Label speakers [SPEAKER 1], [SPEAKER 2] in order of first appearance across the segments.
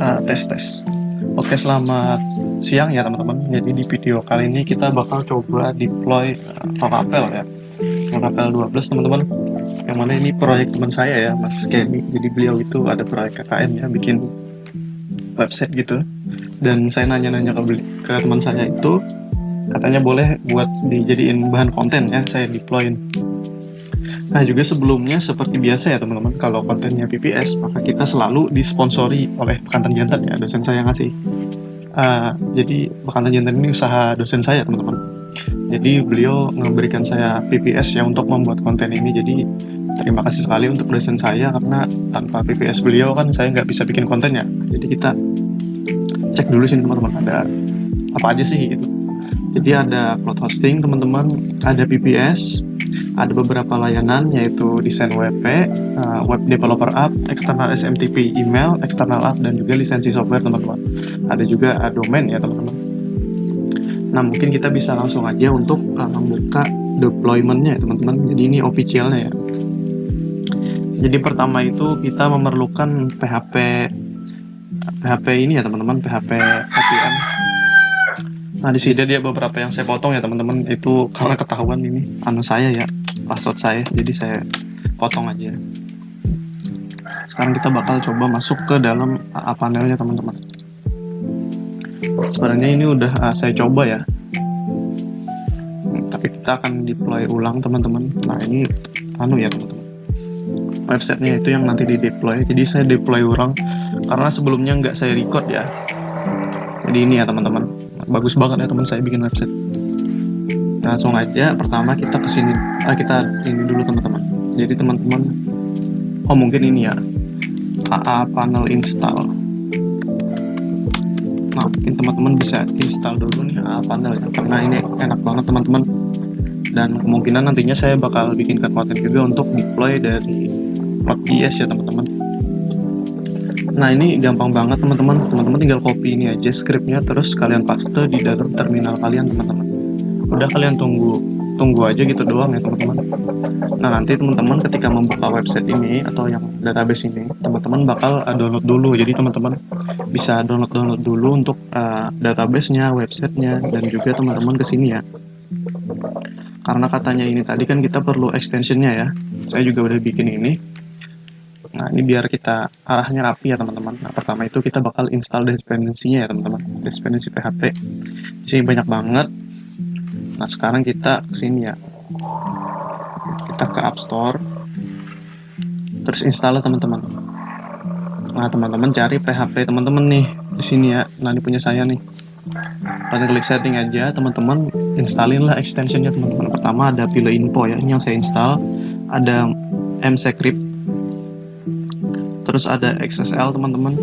[SPEAKER 1] Tes. Oke, selamat siang ya teman-teman. Jadi di video kali ini kita bakal coba deploy Laravel ya. Laravel 12 teman-teman. Yang mana ini proyek teman saya ya, Mas Kenny. Jadi beliau itu ada proyek KKN ya, bikin website gitu. Dan saya nanya-nanya ke teman saya itu, katanya boleh buat dijadiin bahan konten ya, saya deployin. Nah juga sebelumnya seperti biasa ya teman-teman, kalau kontennya PPS maka kita selalu disponsori oleh Bekantan Jantan ya, dosen saya ngasih. Jadi Bekantan Jantan ini usaha dosen saya teman-teman. Jadi beliau memberikan saya PPS ya untuk membuat konten ini. Jadi terima kasih sekali untuk dosen saya, karena tanpa PPS beliau kan saya nggak bisa bikin kontennya. Jadi kita cek dulu sih teman-teman, ada apa aja sih gitu. Jadi ada cloud hosting teman-teman, ada PPS, ada beberapa layanan yaitu desain WP, web developer app, external SMTP email, external app, dan juga lisensi software teman-teman. Ada juga domain ya teman-teman. Nah mungkin kita bisa langsung aja untuk membuka deploymentnya ya teman-teman. Jadi ini officialnya ya. Jadi pertama itu kita memerlukan PHP ini ya teman-teman, PHP APM. Nah di sini dia beberapa yang saya potong ya teman-teman, itu karena ketahuan ini saya ya, password saya, jadi saya potong aja. Sekarang kita bakal coba masuk ke dalam panelnya teman-teman. Sebenarnya ini udah saya coba ya, tapi kita akan deploy ulang teman-teman. Nah ini ya teman-teman, websitenya itu yang nanti di deploy. Jadi saya deploy ulang karena sebelumnya nggak saya record ya. Jadi ini ya teman-teman, bagus banget ya teman saya bikin website. Nah, langsung aja pertama kita kesini, kita ini dulu teman-teman. Jadi teman-teman, mungkin ini ya, AA panel install. Nah mungkin teman-teman bisa install dulu nih AA panel ya, karena ini enak banget teman-teman. Dan kemungkinan nantinya saya bakal bikinkan konten juga untuk deploy dari Node.js ya teman-teman. Nah ini gampang banget teman-teman, tinggal copy ini aja scriptnya, terus kalian paste di dalam terminal kalian teman-teman. Udah kalian tunggu aja gitu doang ya teman-teman. Nah nanti teman-teman ketika membuka website ini atau yang database ini, teman-teman bakal download dulu. Jadi teman-teman bisa download dulu untuk databasenya, websitenya, dan juga teman-teman kesini ya. Karena katanya ini tadi kan kita perlu extensionnya ya. Saya juga udah bikin ini. Nah ini biar kita arahnya rapi ya teman-teman. Nah pertama itu kita bakal install dependensinya ya teman-teman, dependensi PHP. Di sini banyak banget. Nah sekarang kita kesini ya, kita ke App Store, terus install teman-teman. Nah teman-teman cari PHP teman-teman nih di sini ya. Nah ini punya saya nih. Kalian klik setting aja teman-teman, installin lah extensionnya teman-teman. Pertama ada Pile Info ya, ini yang saya install. Ada mscript, terus ada XSL teman-teman,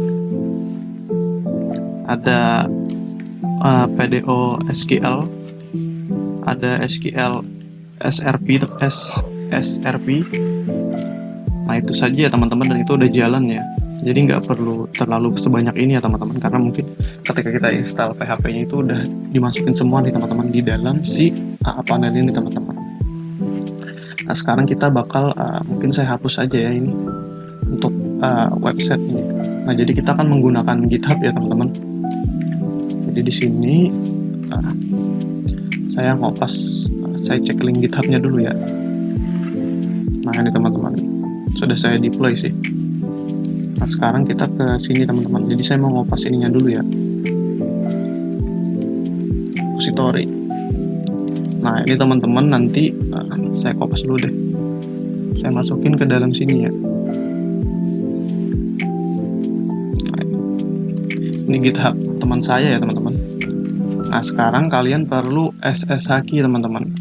[SPEAKER 1] ada PDO SQL, ada SQL SRP. Nah itu saja ya teman-teman, dan itu udah jalan ya. Jadi nggak perlu terlalu sebanyak ini ya teman-teman, karena mungkin ketika kita install PHP-nya itu udah dimasukin semua nih teman-teman di dalam si panel ini teman-teman. Nah sekarang kita bakal mungkin saya hapus aja ya ini untuk website ini. Nah jadi kita akan menggunakan GitHub ya teman-teman. Jadi di sini saya ngopas, saya cek link GitHub-nya dulu ya. Nah ini teman-teman, sudah saya deploy sih. Nah sekarang kita ke sini teman-teman. Jadi saya mau ngopas ininya dulu ya, repository. Nah ini teman-teman, nanti saya kopas dulu deh. Saya masukin ke dalam sini ya. Ini GitHub teman saya ya teman-teman. Nah sekarang kalian perlu SSH key teman-teman.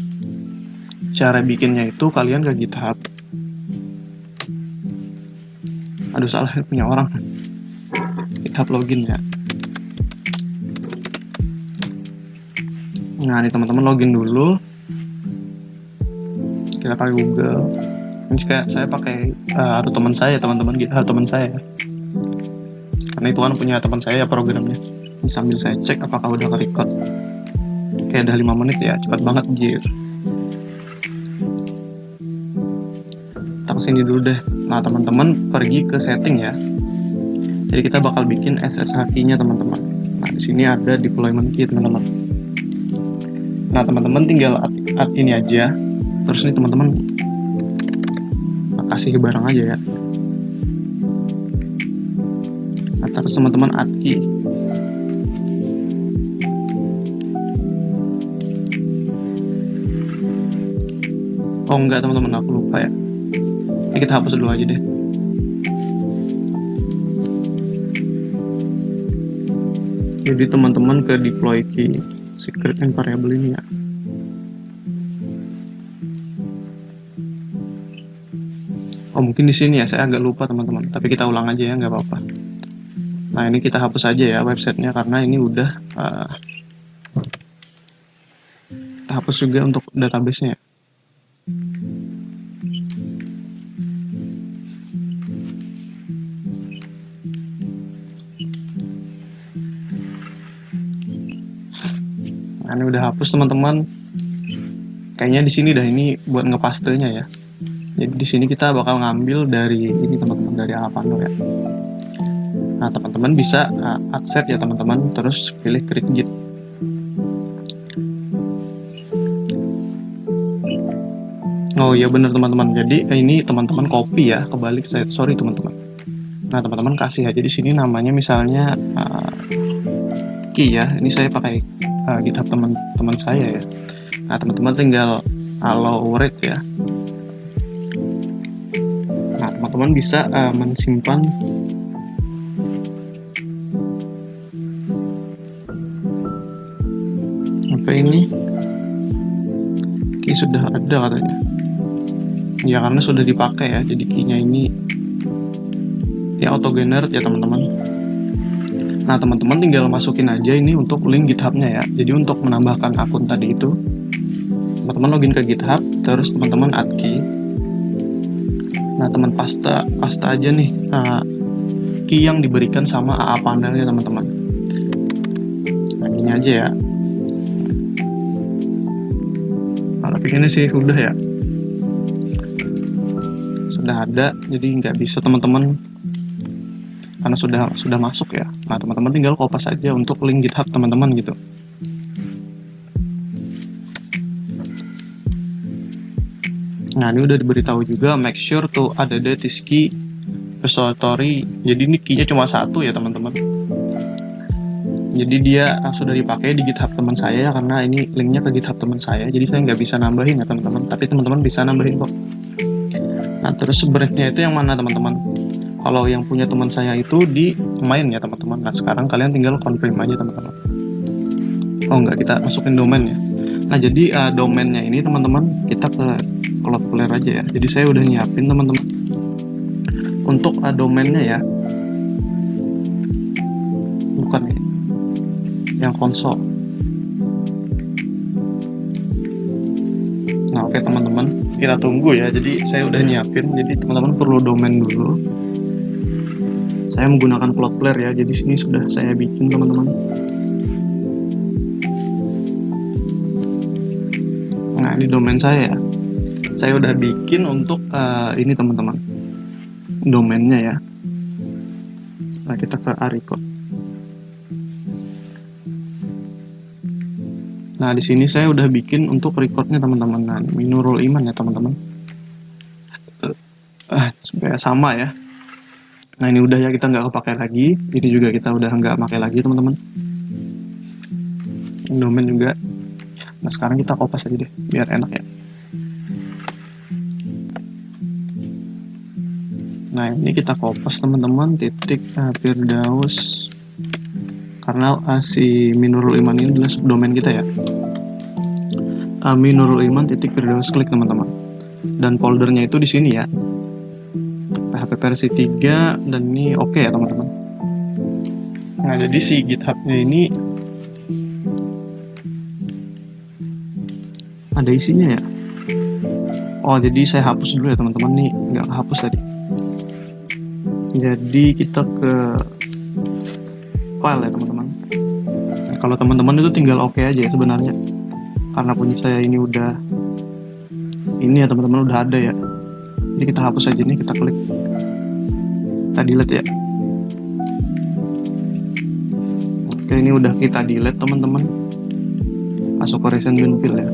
[SPEAKER 1] Cara bikinnya itu kalian ke GitHub. Aduh salah, punya orang. GitHub login ya. Nah ini teman-teman login dulu. Kita pakai Google. Ini kayak saya pakai ada teman saya teman-teman, GitHub teman saya. Karena itu kan punya teman saya ya programnya. Ini sambil saya cek apakah udah ke-record. Kayak udah 5 menit ya, cepat banget anjir. Kita kesini dulu deh. Nah teman-teman pergi ke setting ya. Jadi kita bakal bikin SSH key-nya teman-teman. Nah, di sini ada deployment key teman-teman. Nah, teman-teman tinggal add ini aja. Terus ini teman-teman kasih barang aja ya. Nah, terus teman-teman add key. Oh enggak teman-teman, aku lupa ya. Ini kita hapus dulu aja deh. Jadi teman-teman ke deploy key secret and variable ini ya. Oh mungkin di sini ya, saya agak lupa teman-teman. Tapi kita ulang aja ya, nggak apa-apa. Nah ini kita hapus aja ya websitenya karena ini udah kita hapus juga untuk database-nya. Nah ini udah hapus teman-teman. Kayaknya di sini dah ini buat ngepastenya ya. Jadi di sini kita bakal ngambil dari ini teman-teman, dari Alapano ya. Nah teman-teman bisa add set ya teman-teman, terus pilih create git. Oh iya bener teman-teman. Jadi ini teman-teman copy ya, kebalik sorry teman-teman. Nah teman-teman kasih aja di sini namanya misalnya key ya. Ini saya pakai GitHub teman-teman saya ya. Nah teman-teman tinggal allow read ya. Nah teman-teman bisa mensimpan apa ini key sudah ada katanya ya, karena sudah dipakai ya. Jadi key-nya ini ya auto generate ya teman-teman. Nah teman-teman tinggal masukin aja ini untuk link GitHub-nya ya. Jadi untuk menambahkan akun tadi itu teman-teman login ke GitHub, terus teman-teman add key. Nah teman paste aja nih key yang diberikan sama AA panel ya teman-teman. Nah ini aja ya. Nah tapi ini sih udah ya, sudah ada. Jadi nggak bisa teman-teman karena sudah masuk ya. Nah teman-teman tinggal kopas aja untuk link GitHub teman-teman gitu. Nah ini udah diberitahu juga make sure to add this key repository. Jadi ini key-nya cuma satu ya teman-teman. Jadi dia sudah dipakai di GitHub teman saya karena ini linknya ke GitHub teman saya. Jadi saya nggak bisa nambahin ya teman-teman. Tapi teman-teman bisa nambahin kok. Nah terus brave-nya itu yang mana teman-teman? Kalau yang punya teman saya itu di main ya teman-teman. Nah sekarang kalian tinggal confirm aja teman-teman. Oh enggak, kita masukin domain ya. Nah jadi domainnya ini teman-teman kita ke Cloudflare aja ya. Jadi saya udah nyiapin teman-teman untuk domainnya ya. Bukan ini, yang konsol. Nah oke teman-teman, kita tunggu ya. Jadi saya udah nyiapin. Jadi teman-teman perlu domain dulu. Saya menggunakan Cloudflare ya. Jadi sini sudah saya bikin teman-teman. Nah ini domain saya ya. Saya udah bikin untuk ini teman-teman, domainnya ya. Nah kita ke Ariko. Nah di sini saya udah bikin untuk recordnya teman-teman. Nah ini Nurul Iman ya teman-teman. Supaya sama ya. Nah ini udah ya, kita nggak kepakai lagi. Ini juga kita udah nggak pakai lagi teman-teman. Domain juga. Nah sekarang kita kopas aja deh biar enak ya. Nah ini kita kopas teman-teman titik Firdaus, karena si Minurul Iman ini adalah subdomain kita ya. Minurul Iman titik Firdaus, klik teman-teman. Dan foldernya itu di sini ya. PHP versi 3 dan ini oke ya teman-teman. Nah jadi si GitHub-nya ini ada isinya ya. Oh jadi saya hapus dulu ya teman-teman, nih nggak hapus tadi. Jadi kita ke file ya teman-teman. Nah, kalau teman-teman itu tinggal oke aja ya sebenarnya, karena punya saya ini udah ini ya teman-teman, udah ada ya. Jadi kita hapus aja nih, kita klik, kita delete ya. Oke, ini udah kita delete teman-teman, masuk ke recent bin file ya.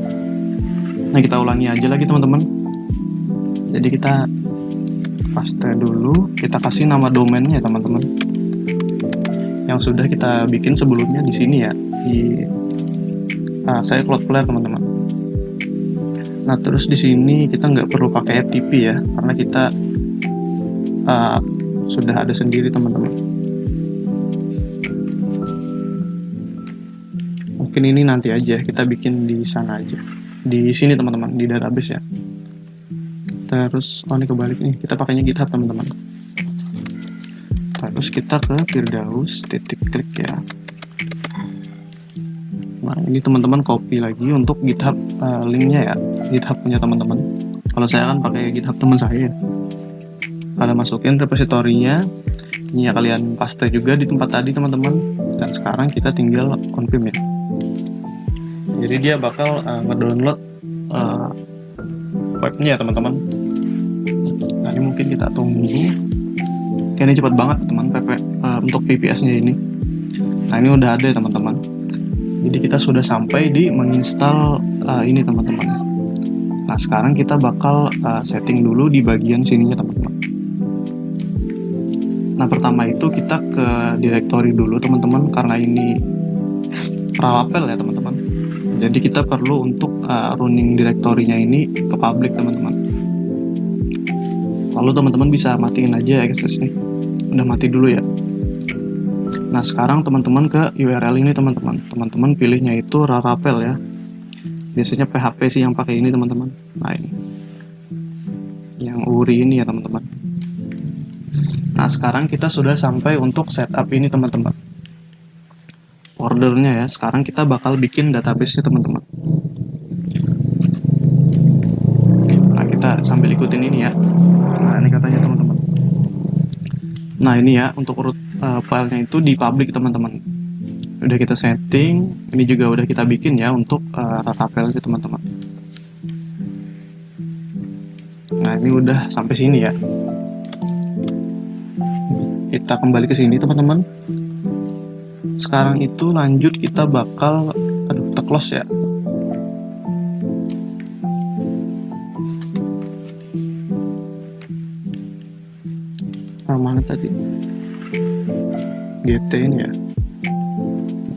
[SPEAKER 1] Nah, kita ulangi aja lagi teman-teman. Jadi kita paste dulu, kita kasih nama domainnya teman-teman, yang sudah kita bikin sebelumnya di sini ya, di saya Cloudflare teman-teman. Nah, terus di sini kita nggak perlu pakai FTP ya, karena kita sudah ada sendiri teman-teman. Mungkin ini nanti aja kita bikin di sana aja, di sini teman-teman, di database ya. Terus ini kebalik nih, kita pakainya GitHub teman-teman. Terus kita ke Firdaus klik ya. Nah, ini teman-teman copy lagi untuk GitHub linknya ya, GitHub punya teman-teman. Kalau saya kan pakai GitHub teman saya. Kalian masukin repository-nya, ini ya kalian paste juga di tempat tadi teman-teman. Dan sekarang kita tinggal confirm ya. Jadi dia bakal ngedownload webnya ya teman-teman. Nah, ini mungkin kita tunggu. Ini cepat banget teman untuk VPS-nya ini. Nah, ini udah ada ya teman-teman. Jadi kita sudah sampai di menginstal ini teman-teman. Nah, sekarang kita bakal setting dulu di bagian sininya teman-teman. Nah, pertama itu kita ke directory dulu teman-teman, karena ini Laravel ya teman-teman. Jadi kita perlu untuk running directory-nya ini ke public teman-teman. Lalu teman-teman bisa matiin aja access-nya. Udah mati dulu ya. Nah, sekarang teman-teman ke URL ini teman-teman. Teman-teman pilihnya itu Laravel ya. Biasanya PHP sih yang pakai ini teman-teman. Nah, ini. Yang URI ini ya teman-teman. Nah, sekarang kita sudah sampai untuk setup ini teman-teman. Ordernya ya. Sekarang kita bakal bikin database-nya teman-teman. Nah, kita sambil ikutin ini ya. Nah, ini katanya teman-teman. Nah, ini ya untuk root filenya itu di public teman-teman. Udah kita setting, ini juga udah kita bikin ya untuk Laravel itu teman-teman. Nah, ini udah sampai sini ya. Kita kembali ke sini teman-teman. Sekarang itu lanjut kita bakal kita close ya. Nah, mana tadi? GT ini ya.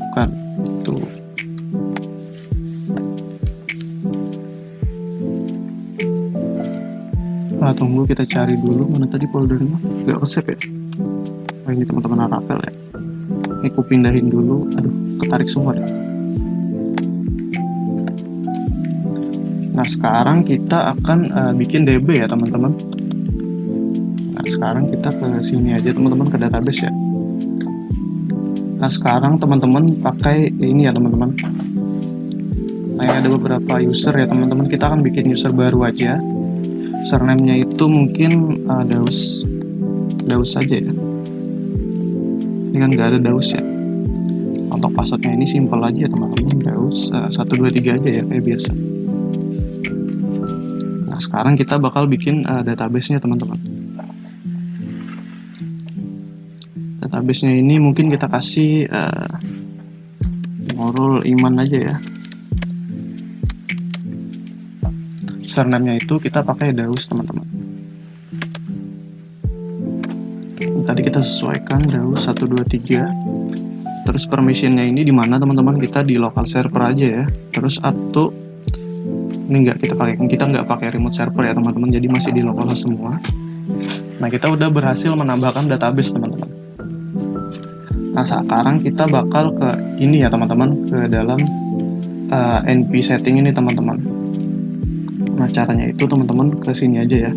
[SPEAKER 1] Bukan. Tuh. Nah, tunggu kita cari dulu mana tadi foldernya. Gak ke-save ya. Nah, ini teman-teman Laravel ya. Ini aku pindahin dulu. Aduh, ketarik semua deh. Nah, sekarang kita akan bikin DB ya teman-teman. Nah, sekarang kita ke sini aja teman-teman, ke database ya. Nah, sekarang teman-teman pakai ini ya teman-teman. Nah, ini ada beberapa user ya teman-teman. Kita akan bikin user baru aja. Username-nya itu mungkin Daus saja ya. Ini kan nggak ada Daus ya. Untuk passwordnya ini simple aja ya teman-teman. Daus 123 aja ya kayak biasa. Nah, sekarang kita bakal bikin database-nya teman-teman. Database-nya ini mungkin kita kasih Nurul Iman aja ya. Username-nya itu kita pakai Daus teman-teman. Tadi kita sesuaikan Daus 123. Terus permission-nya ini di mana teman-teman? Kita di local server aja ya. Terus atau ini kita nggak pakai remote server ya teman-teman. Jadi masih di local semua. Nah, kita udah berhasil menambahkan database teman-teman. Nah, sekarang kita bakal ke ini ya teman-teman, ke dalam NP setting ini teman-teman. Nah, caranya itu teman-teman ke sini aja ya.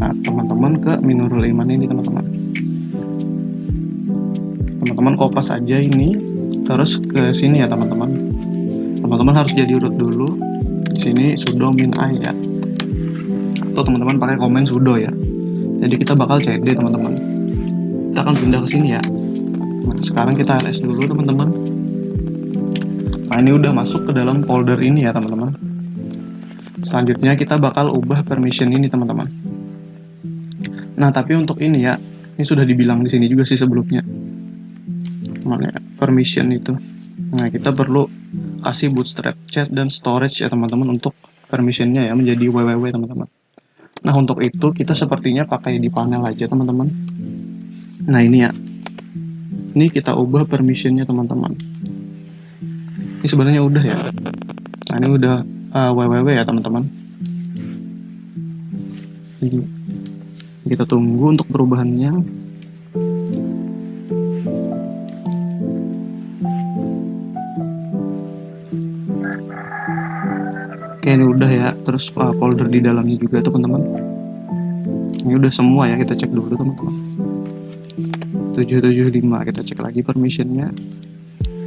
[SPEAKER 1] Nah, teman-teman ke Minurul Iman ini teman-teman. Teman-teman kopas aja ini, terus ke sini ya teman-teman. Teman-teman harus jadi root dulu. Di sini sudo min I ya. Atau teman-teman pakai komen sudo ya. Jadi kita bakal cd teman-teman. Kita akan pindah ke sini ya. Nah, sekarang kita ls dulu teman-teman. Nah, ini udah masuk ke dalam folder ini ya teman-teman. Selanjutnya kita bakal ubah permission ini teman-teman. Nah, tapi untuk ini ya, ini sudah dibilang di sini juga sih sebelumnya. mana ya, permission itu. Nah, kita perlu kasih bootstrap chat dan storage ya teman-teman untuk permissionnya ya menjadi www teman-teman. Nah, untuk itu kita sepertinya pakai di panel aja teman-teman. Nah, ini ya. Ini kita ubah permissionnya teman-teman. Ini sebenarnya udah ya. Nah, ini udah www ya teman-teman. Jadi kita tunggu untuk perubahannya. Oke, ini udah ya. Terus folder di dalamnya juga teman-teman. Ini udah semua ya, kita cek dulu teman-teman. 775, kita cek lagi permissionnya.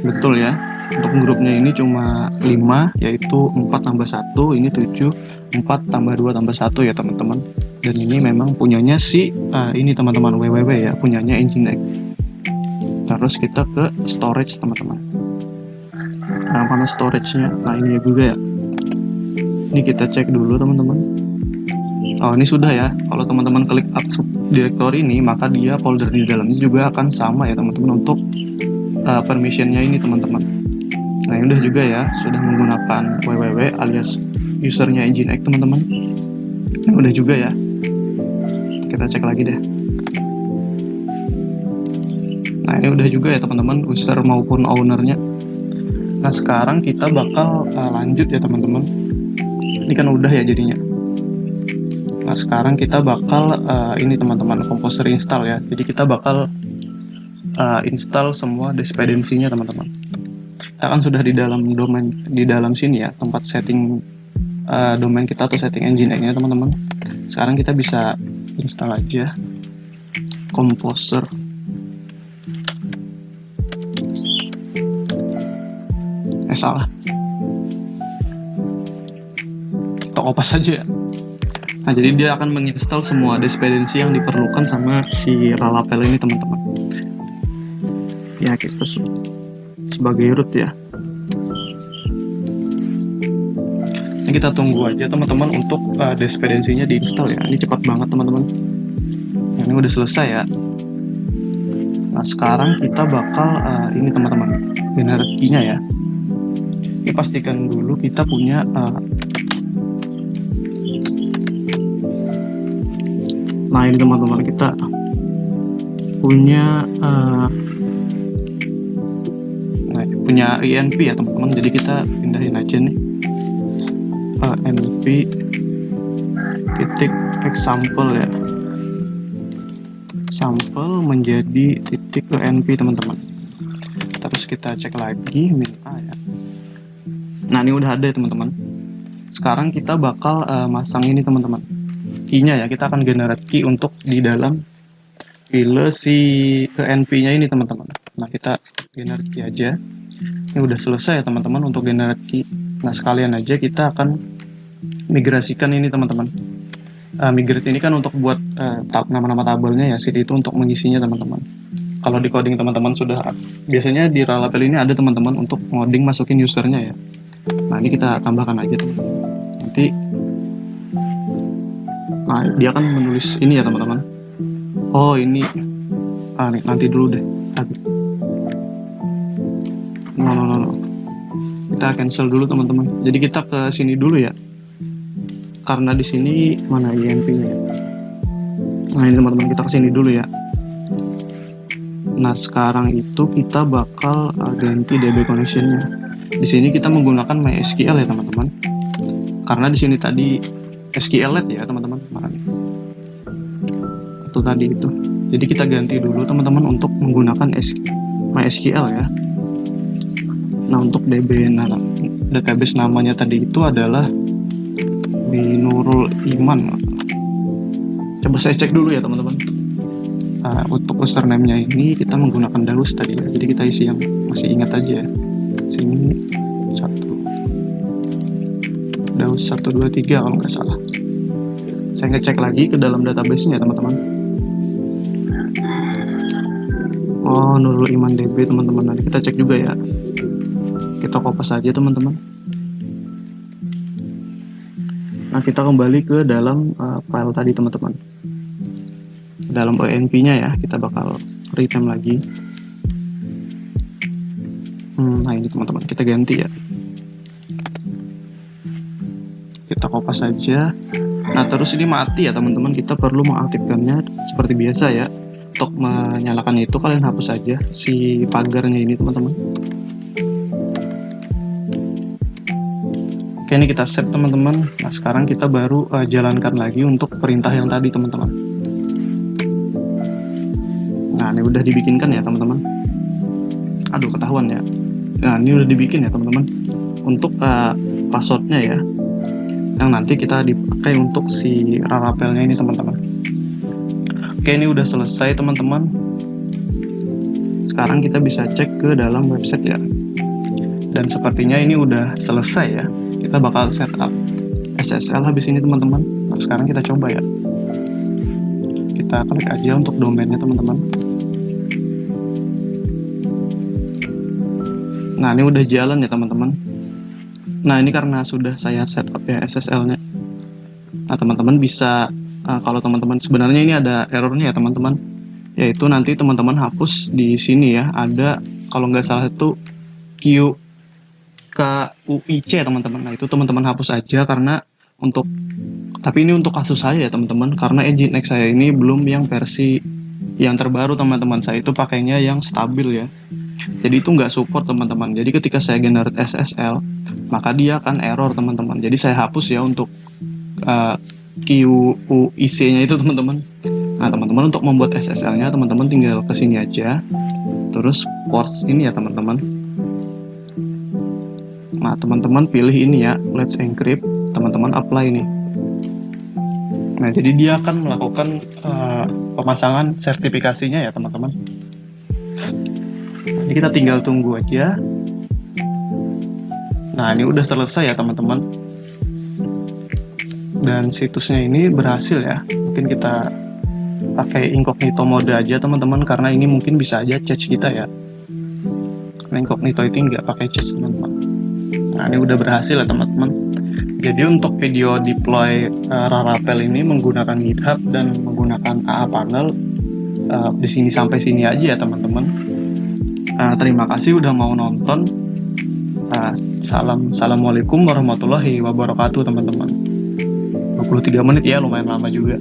[SPEAKER 1] Betul ya. Untuk grupnya ini cuma 5, yaitu 4 tambah 1, ini 7, 4 tambah 2 tambah 1 ya teman-teman. Dan ini memang punyanya si ini teman-teman, www ya, punyanya Nginx. Terus kita ke storage teman-teman. Nah, mana storage-nya? Nah, ini juga ya. Ini kita cek dulu teman-teman. Oh, ini sudah ya. Kalau teman-teman klik add subdirectory ini, maka dia folder di dalamnya juga akan sama ya teman-teman untuk permissionnya ini teman-teman. Nah, ini udah juga ya, sudah menggunakan www alias usernya Nginx teman-teman. Ini udah juga ya. Kita cek lagi deh. Nah, ini udah juga ya teman-teman, user maupun ownernya. Nah, sekarang kita bakal lanjut ya teman-teman. Ini kan udah ya jadinya. Nah, sekarang kita bakal ini teman-teman, Composer install ya. Jadi kita bakal install semua dependensinya teman-teman. Kita kan sudah di dalam domain, di dalam sini ya, tempat setting domain kita atau setting Nginx-nya teman-teman. Sekarang kita bisa install aja Composer. Salah. Kita kopas aja ya. Nah, jadi dia akan menginstal semua dependensi yang diperlukan sama si Laravel ini teman-teman. Ya, kita sebagai root ya. Ini kita tunggu aja teman-teman untuk dependensinya diinstal ya. Ini cepat banget teman-teman. Ini udah selesai ya. Nah, sekarang kita bakal ini teman-teman, generate key-nya ya. Ini pastikan dulu kita punya nah, ini teman-teman, kita punya punya INP ya teman-teman. Jadi kita pindahin aja nih INP titik example ya, sampel menjadi titik INP teman-teman. Terus kita cek lagi min a ya. Nah, ini udah ada ya teman-teman. Sekarang kita bakal masang ini teman-teman, key-nya ya. Kita akan generate key untuk di dalam file si INP-nya ini teman-teman. Nah, kita generate key aja. Ini udah selesai ya teman-teman untuk generate key. Nah, sekalian aja kita akan migrasikan ini teman-teman. Migrate ini kan untuk buat nama-nama tabelnya ya, CD itu untuk mengisinya teman-teman. Kalau di coding teman-teman sudah, biasanya di Laravel ini ada teman-teman untuk ngoding masukin usernya ya. Nah, ini kita tambahkan aja teman-teman. Nanti dia akan menulis ini ya teman-teman. Oh, ini nanti dulu deh. No. Kita cancel dulu teman-teman. Jadi kita ke sini dulu ya. Karena di sini mana INP-nya ya. Nah, ini teman-teman, kita ke sini dulu ya. Nah, sekarang itu kita bakal ganti DB connection-nya. Di sini kita menggunakan MySQL ya teman-teman. Karena di sini tadi SQLite ya teman-teman. Itu tadi itu. Jadi kita ganti dulu teman-teman untuk menggunakan MySQL ya. Nah, untuk DB database namanya tadi itu adalah Binurul Iman. Coba saya cek dulu ya teman-teman. Untuk username-nya ini kita menggunakan Dalus tadi ya. Jadi kita isi yang masih ingat aja ya. Sini 1 Dalus 123 kalau nggak salah. Saya ngecek lagi ke dalam database-nya teman-teman. Oh, Nurul Iman DB teman-teman. Nanti kita cek juga ya. Kita kopas aja teman-teman. Nah, kita kembali ke dalam file tadi teman-teman. Dalam INP-nya ya, kita bakal rename lagi. Nah ini teman-teman, kita ganti ya. Kita kopas saja. Nah terus ini mati ya teman-teman, kita perlu mengaktifkannya seperti biasa ya. Untuk menyalakan itu kalian hapus saja si pagarnya ini teman-teman. Oke, ini kita save teman-teman. Nah sekarang kita baru jalankan lagi untuk perintah yang tadi teman-teman. Nah ini udah dibikinkan ya teman-teman. Aduh ketahuan ya. Nah ini udah dibikin ya teman-teman. Untuk passwordnya ya, yang nanti kita dipakai untuk si Rarapelnya ini teman-teman. Oke, ini udah selesai teman-teman. Sekarang kita bisa cek ke dalam website ya. Dan sepertinya ini udah selesai ya. Kita bakal setup SSL habis ini teman-teman. Nah, sekarang kita coba ya. Kita klik aja untuk domainnya teman-teman. Nah ini udah jalan ya teman-teman. Nah ini karena sudah saya setup ya SSL-nya. Nah teman-teman bisa kalau teman-teman sebenarnya ini ada errornya ya teman-teman. Yaitu nanti teman-teman hapus di sini ya. Ada kalau nggak salah itu QUIC teman-teman. Nah itu teman-teman hapus aja karena tapi ini untuk kasus saya ya teman-teman. Karena Nginx saya ini belum yang versi yang terbaru teman-teman. Saya itu pakainya yang stabil ya. Jadi itu nggak support teman-teman. Jadi ketika saya generate SSL, maka dia akan error teman-teman. Jadi saya hapus ya untuk QUIC-nya itu teman-teman. Nah teman-teman untuk membuat SSL-nya teman-teman tinggal ke sini aja. Terus ports ini ya teman-teman. Nah teman-teman pilih ini ya, Let's Encrypt. Teman-teman apply nih. Nah jadi dia akan melakukan pemasangan sertifikasinya ya teman-teman. Jadi kita tinggal tunggu aja. Nah ini udah selesai ya teman-teman. Dan situsnya ini berhasil ya. Mungkin kita pakai incognito mode aja teman-teman, karena ini mungkin bisa aja cache kita ya. Karena incognito itu nggak pakai cache teman-teman. Nah ini udah berhasil ya teman-teman. Jadi untuk video deploy Rarapel ini menggunakan GitHub dan menggunakan AA Panel di sini sampai sini aja ya teman-teman. Terima kasih udah mau nonton. Assalamualaikum warahmatullahi wabarakatuh teman-teman. 23 menit ya, lumayan lama juga.